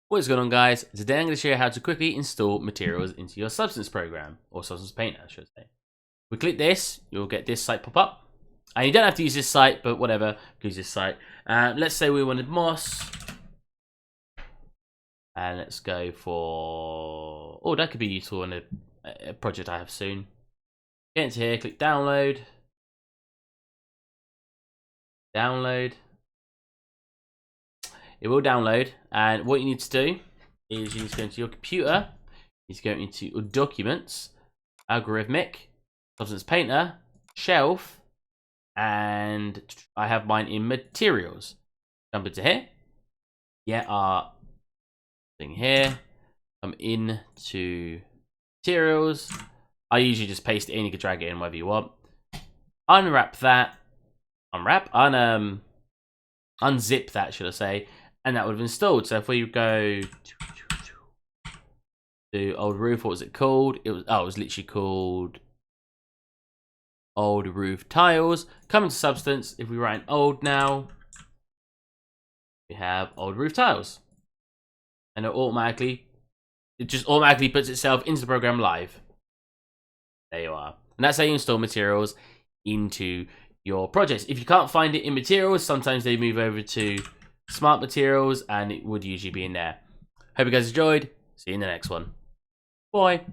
What's going on, guys? Today I'm going to show you how to quickly install materials into your Substance program, or Substance Painter, I should say. We click this, you'll get this site pop up. And you don't have to use this site, but whatever, use this site. Let's say we wanted moss. And let's go for... Oh, that could be useful in a project I have soon. Get into here, click download. Download. It will download, and what you need to do is you need to go into your computer, you need to go into your documents, algorithmic, Substance Painter, shelf, and I have mine in materials. Jump into here, get our thing here, come into materials. I usually just paste it in, you can drag it in wherever you want. Unwrap that, unzip that, should I say. And that would have installed. So if we go to old roof, what was it called? It was literally called old roof tiles. Come into Substance. If we write in old now, we have old roof tiles, and it just automatically puts itself into the program live. There you are, and that's how you install materials into your projects. If you can't find it in materials, sometimes they move over to Smart Materials, and it would usually be in there. Hope you guys enjoyed. See you in the next one. Bye.